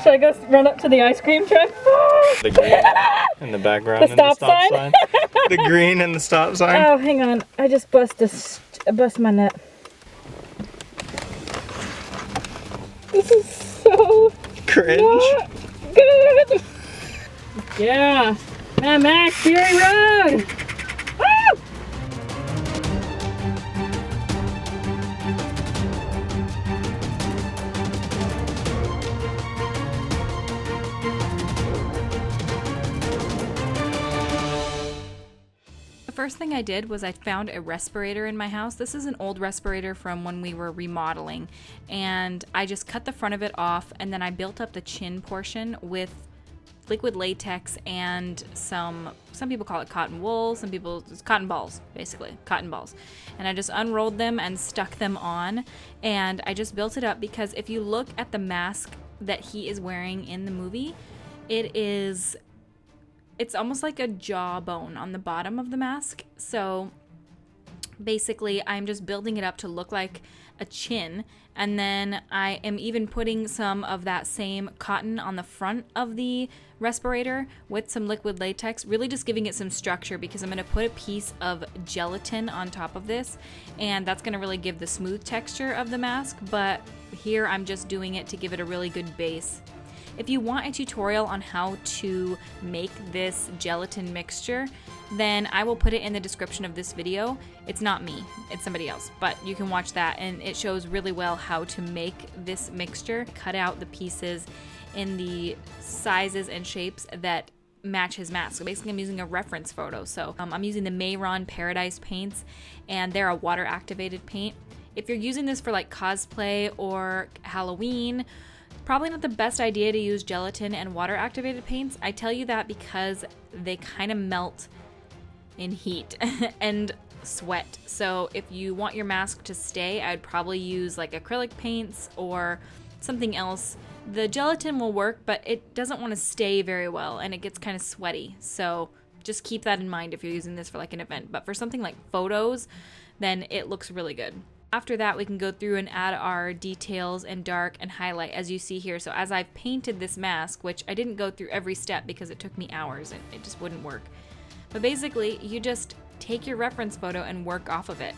Should I go run up to the ice cream truck? The green in the background. The stop sign? The green and the stop sign. Oh, hang on. I just bust my nut. This is so cringe. Not good. Yeah. Mad Max, Fury Road. Woo! The first thing I did was I found a respirator in my house. This is an old respirator from when we were remodeling, and I just cut the front of it off, and then I built up the chin portion with liquid latex and some people call it cotton wool, some people it's cotton balls, basically cotton balls, and I just unrolled them and stuck them on, and I just built it up because if you look at the mask that he is wearing in the movie, it's almost like a jawbone on the bottom of the mask. So basically I'm just building it up to look like a chin, and then I am even putting some of that same cotton on the front of the respirator with some liquid latex, really just giving it some structure because I'm going to put a piece of gelatin on top of this, and that's going to really give the smooth texture of the mask, but here I'm just doing it to give it a really good base. If you want a tutorial on how to make this gelatin mixture, then I will put it in the description of this video. It's not me, it's somebody else, but you can watch that and it shows really well how to make this mixture. Cut out the pieces in the sizes and shapes that match his mask. So basically I'm using a reference photo. So I'm using the Mayron Paradise paints, and they're a water activated paint. If you're using this for like cosplay or Halloween, probably not the best idea to use gelatin and water activated paints. I tell you that because they kind of melt in heat and sweat. So if you want your mask to stay, I'd probably use like acrylic paints or something else. The gelatin will work, but it doesn't want to stay very well and it gets kind of sweaty. So just keep that in mind if you're using this for like an event. But for something like photos, then it looks really good. After that, we can go through and add our details and dark and highlight as you see here. So as I've painted this mask, which I didn't go through every step because it took me hours and it just wouldn't work. But basically, you just take your reference photo and work off of it.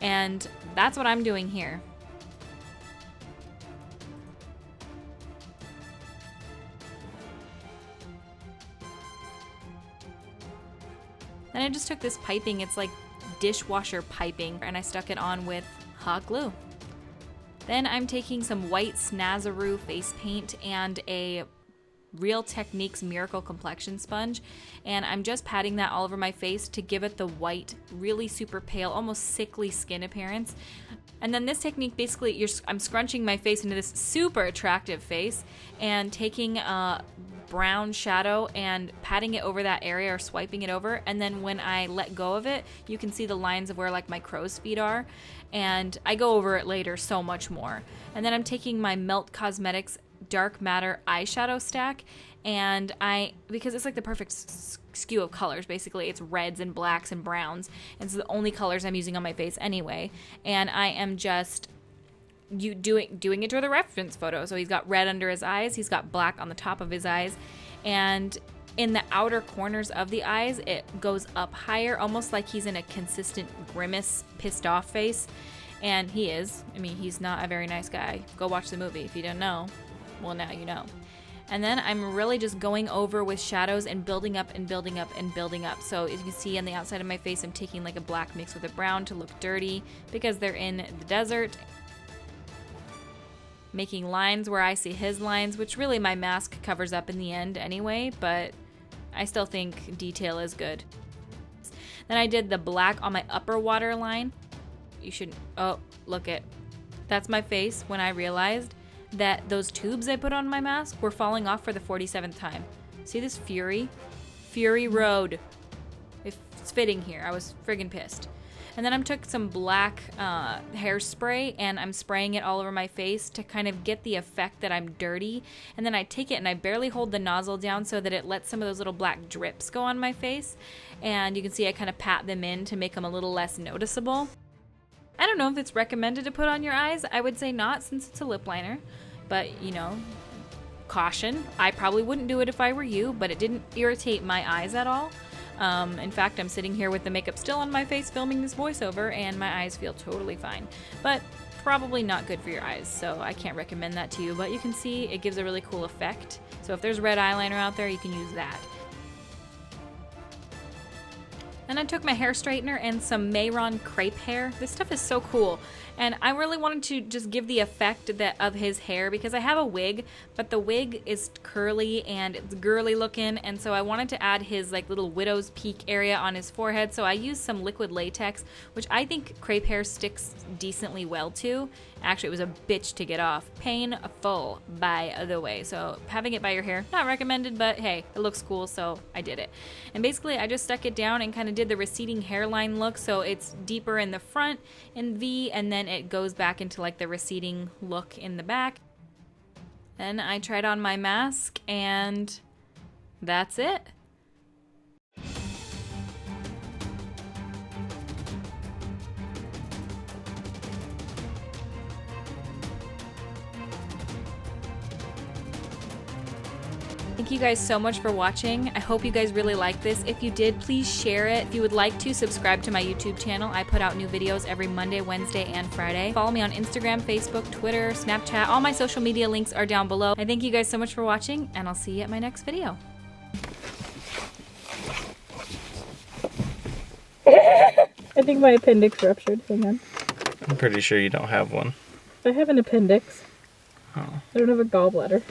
And that's what I'm doing here. Then I just took this piping, it's like dishwasher piping, and I stuck it on with hot glue. Then I'm taking some white Snazaroo face paint and a Real Techniques Miracle Complexion sponge, and I'm just patting that all over my face to give it the white, really super pale, almost sickly skin appearance. And then this technique, basically, I'm scrunching my face into this super attractive face and taking a brown shadow and patting it over that area or swiping it over, and then when I let go of it, you can see the lines of where like my crow's feet are, and I go over it later so much more. And then I'm taking my Melt Cosmetics Dark Matter eyeshadow stack, and because it's like the perfect skew of colors, basically it's reds and blacks and browns, and it's the only colors I'm using on my face anyway, and I am just doing it to the reference photo. So he's got red under his eyes, he's got black on the top of his eyes, and in the outer corners of the eyes it goes up higher, almost like he's in a consistent grimace, pissed off face. And he is. I mean, he's not a very nice guy. Go watch the movie if you don't know. Well, now you know. And then I'm really just going over with shadows and building up and building up and building up. So as you can see on the outside of my face, I'm taking like a black mixed with a brown to look dirty because they're in the desert. Making lines where I see his lines, which really my mask covers up in the end anyway, but I still think detail is good. Then I did the black on my upper waterline. You should, oh, look it. That's my face when I realized that those tubes I put on my mask were falling off for the 47th time. See this Fury? Fury Road. It's fitting here. I was friggin' pissed. And then I took some black hairspray and I'm spraying it all over my face to kind of get the effect that I'm dirty. And then I take it and I barely hold the nozzle down so that it lets some of those little black drips go on my face. And you can see I kind of pat them in to make them a little less noticeable. I don't know if it's recommended to put on your eyes. I would say not, since it's a lip liner. But, you know, caution. I probably wouldn't do it if I were you, but it didn't irritate my eyes at all. In fact, I'm sitting here with the makeup still on my face filming this voiceover, and my eyes feel totally fine. But probably not good for your eyes, so I can't recommend that to you. But you can see it gives a really cool effect. So if there's red eyeliner out there, you can use that. Then I took my hair straightener and some Mayron crepe hair. This stuff is so cool. And I really wanted to just give the effect of his hair, because I have a wig, but the wig is curly and it's girly looking, and so I wanted to add his like little widow's peak area on his forehead, so I used some liquid latex, which I think crepe hair sticks decently well to. Actually, it was a bitch to get off. Painful, by the way. So having it by your hair, not recommended, but hey, it looks cool, so I did it. And basically, I just stuck it down and kind of did the receding hairline look, so it's deeper in the front in V, and then it goes back into like the receding look in the back. Then I tried on my mask, and that's it. Thank you guys so much for watching. I hope you guys really liked this. If you did, please share it. If you would like to, subscribe to my YouTube channel. I put out new videos every Monday, Wednesday, and Friday. Follow me on Instagram, Facebook, Twitter, Snapchat. All my social media links are down below. I thank you guys so much for watching, and I'll see you at my next video. I think my appendix ruptured. Hang on. I'm pretty sure you don't have one. I have an appendix. Oh. I don't have a gallbladder.